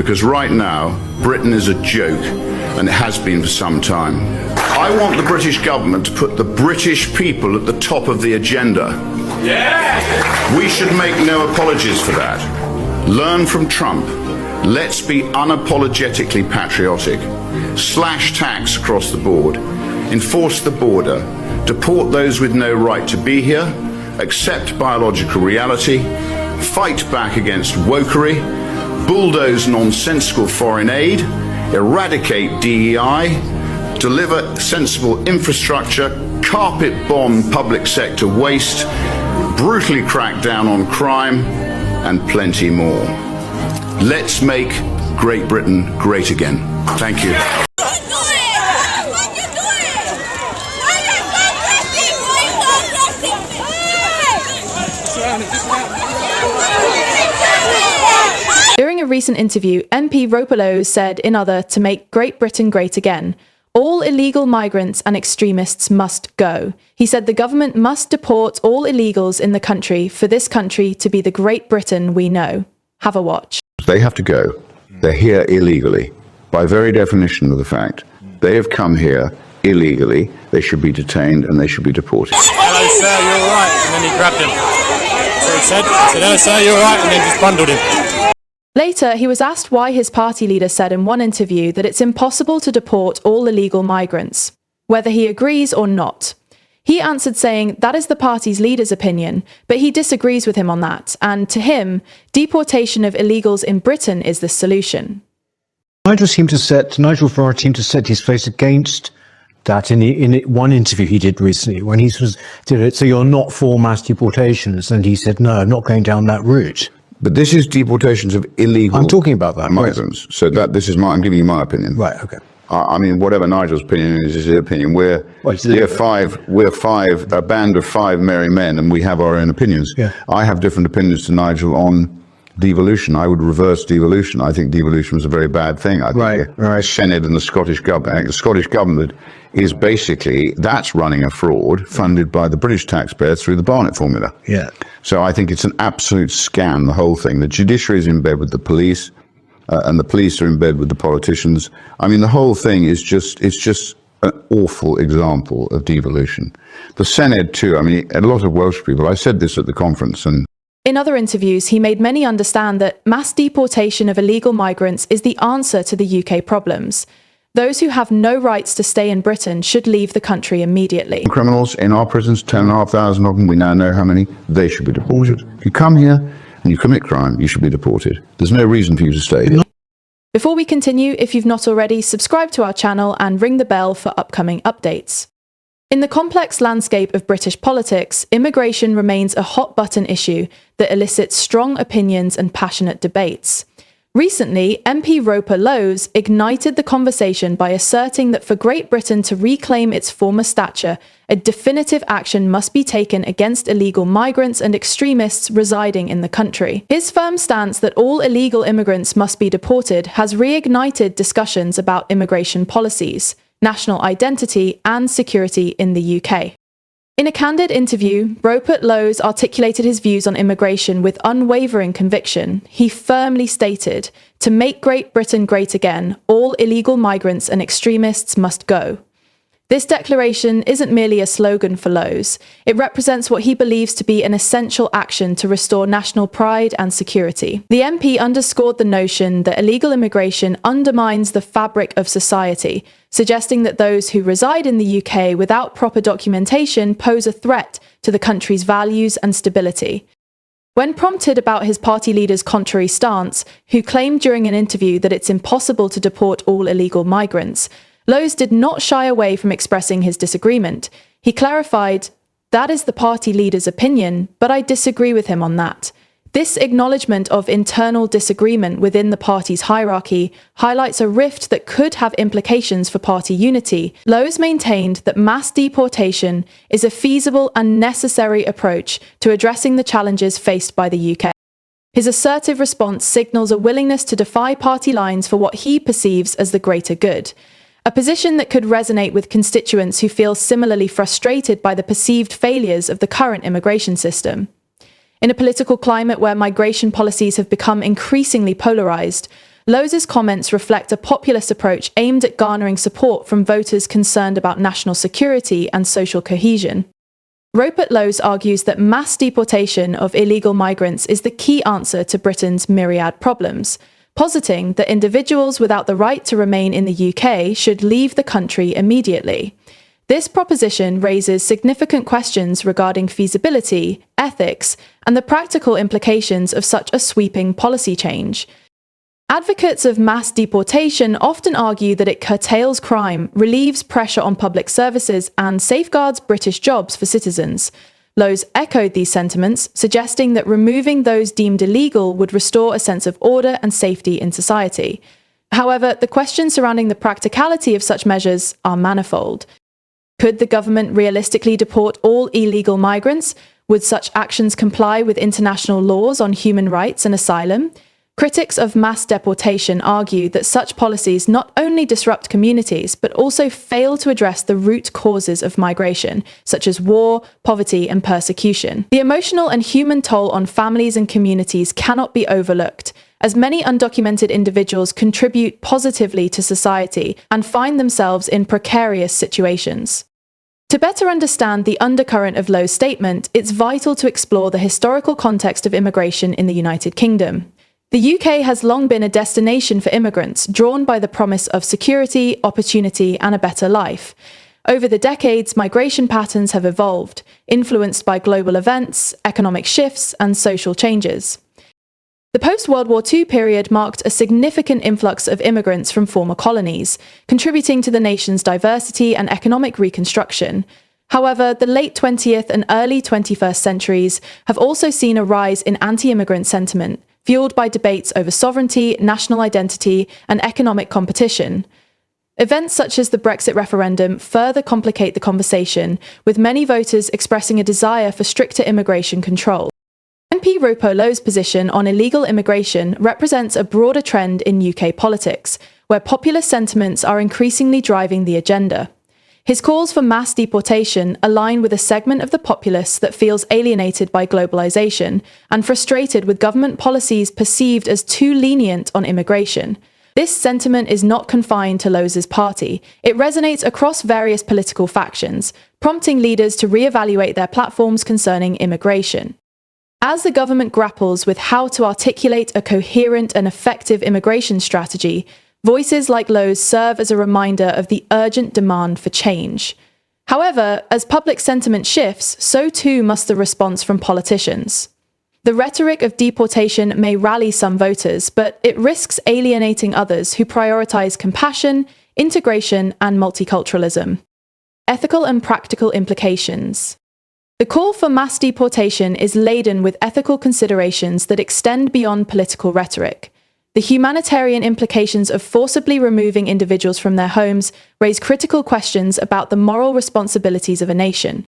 Because right now, Britain is a joke, and it has been for some time. I want the British government to put the British people at the top of the agenda. Yeah! We should make no apologies for that. Learn from Trump. Let's be unapologetically patriotic. Slash tax across the board. Enforce the border. Deport those with no right to be here. Accept biological reality. Fight back against wokery. Bulldoze nonsensical foreign aid. Eradicate DEI. Deliver sensible infrastructure. Carpet bomb public sector waste. Brutally crack down on crime. And plenty more. Let's make Great Britain great again. Thank you. During a recent interview, MP Rupert Lowe said, in other, to make Great Britain great again, all illegal migrants and extremists must go. He said the government must deport all illegals in the country for this country to be the Great Britain we know. Have a watch. They have to go. They're here illegally. By very definition of the fact, they have come here illegally. They should be detained and they should be deported. Hello, sir, you're all right. And then he grabbed him. So he said, hello, sir, you're all right, and then just bundled him. Later, he was asked why his party leader said in one interview that it's impossible to deport all illegal migrants, whether he agrees or not. He answered saying that is the party's leader's opinion, but he disagrees with him on that, and to him, deportation of illegals in Britain is the solution. Nigel Farage seemed to set his face against that in one interview he did recently, when he did it, so you're not for mass deportations, and he said, no, I'm not going down that route. But this is deportations of illegal I'm talking about that, migrants. Right. So I'm giving you my opinion. Right, okay. I mean, whatever Nigel's opinion is his opinion. We're a band of five merry men, and we have our own opinions. Yeah. I have different opinions to Nigel on devolution. I would reverse devolution. I think devolution was a very bad thing. I think the Senate and the Scottish government is basically, that's running a fraud funded by the British taxpayers through the Barnett formula. Yeah. So I think it's an absolute scam, the whole thing. The judiciary is in bed with the police, and the police are in bed with the politicians. I mean, the whole thing is just an awful example of devolution. The Senate too, I mean, a lot of Welsh people, I said this at the conference, and in other interviews, he made many understand that mass deportation of illegal migrants is the answer to the UK problems. Those who have no rights to stay in Britain should leave the country immediately. Criminals in our prisons, 10,500 of them, we now know how many, they should be deported. If you come here and you commit crime, you should be deported. There's no reason for you to stay here. Before we continue, if you've not already, subscribe to our channel and ring the bell for upcoming updates. In the complex landscape of British politics, immigration remains a hot-button issue that elicits strong opinions and passionate debates. Recently, MP Rupert Lowe ignited the conversation by asserting that for Great Britain to reclaim its former stature, a definitive action must be taken against illegal migrants and extremists residing in the country. His firm stance that all illegal immigrants must be deported has reignited discussions about immigration policies, national identity and security in the UK. In a candid interview, Rupert Lowe articulated his views on immigration with unwavering conviction. He firmly stated, to make Great Britain great again, all illegal migrants and extremists must go. This declaration isn't merely a slogan for Lowe. It represents what he believes to be an essential action to restore national pride and security. The MP underscored the notion that illegal immigration undermines the fabric of society, suggesting that those who reside in the UK without proper documentation pose a threat to the country's values and stability. When prompted about his party leader's contrary stance, who claimed during an interview that it's impossible to deport all illegal migrants, Lowe did not shy away from expressing his disagreement. He clarified, that is the party leader's opinion, but I disagree with him on that. This acknowledgement of internal disagreement within the party's hierarchy highlights a rift that could have implications for party unity. Lowe maintained that mass deportation is a feasible and necessary approach to addressing the challenges faced by the UK. His assertive response signals a willingness to defy party lines for what he perceives as the greater good, a position that could resonate with constituents who feel similarly frustrated by the perceived failures of the current immigration system. In a political climate where migration policies have become increasingly polarised, Lowe's comments reflect a populist approach aimed at garnering support from voters concerned about national security and social cohesion. Rupert Lowe argues that mass deportation of illegal migrants is the key answer to Britain's myriad problems, positing that individuals without the right to remain in the UK should leave the country immediately. This proposition raises significant questions regarding feasibility, ethics, and the practical implications of such a sweeping policy change. Advocates of mass deportation often argue that it curtails crime, relieves pressure on public services, and safeguards British jobs for citizens. Lowe echoed these sentiments, suggesting that removing those deemed illegal would restore a sense of order and safety in society. However, the questions surrounding the practicality of such measures are manifold. Could the government realistically deport all illegal migrants? Would such actions comply with international laws on human rights and asylum? Critics of mass deportation argue that such policies not only disrupt communities, but also fail to address the root causes of migration, such as war, poverty, and persecution. The emotional and human toll on families and communities cannot be overlooked, as many undocumented individuals contribute positively to society and find themselves in precarious situations. To better understand the undercurrent of Lowe's statement, it's vital to explore the historical context of immigration in the United Kingdom. The UK has long been a destination for immigrants, drawn by the promise of security, opportunity, and a better life. Over the decades, migration patterns have evolved, influenced by global events, economic shifts, and social changes. The post-World War II period marked a significant influx of immigrants from former colonies, contributing to the nation's diversity and economic reconstruction. However, the late 20th and early 21st centuries have also seen a rise in anti-immigrant sentiment, fueled by debates over sovereignty, national identity, and economic competition. Events such as the Brexit referendum further complicate the conversation, with many voters expressing a desire for stricter immigration control. MP Rupert Lowe's position on illegal immigration represents a broader trend in UK politics, where populist sentiments are increasingly driving the agenda. His calls for mass deportation align with a segment of the populace that feels alienated by globalization and frustrated with government policies perceived as too lenient on immigration. This sentiment is not confined to Lowe's party. It resonates across various political factions, prompting leaders to reevaluate their platforms concerning immigration. As the government grapples with how to articulate a coherent and effective immigration strategy, voices like Lowe's serve as a reminder of the urgent demand for change. However, as public sentiment shifts, so too must the response from politicians. The rhetoric of deportation may rally some voters, but it risks alienating others who prioritize compassion, integration, and multiculturalism. Ethical and practical implications. The call for mass deportation is laden with ethical considerations that extend beyond political rhetoric. The humanitarian implications of forcibly removing individuals from their homes raise critical questions about the moral responsibilities of a nation.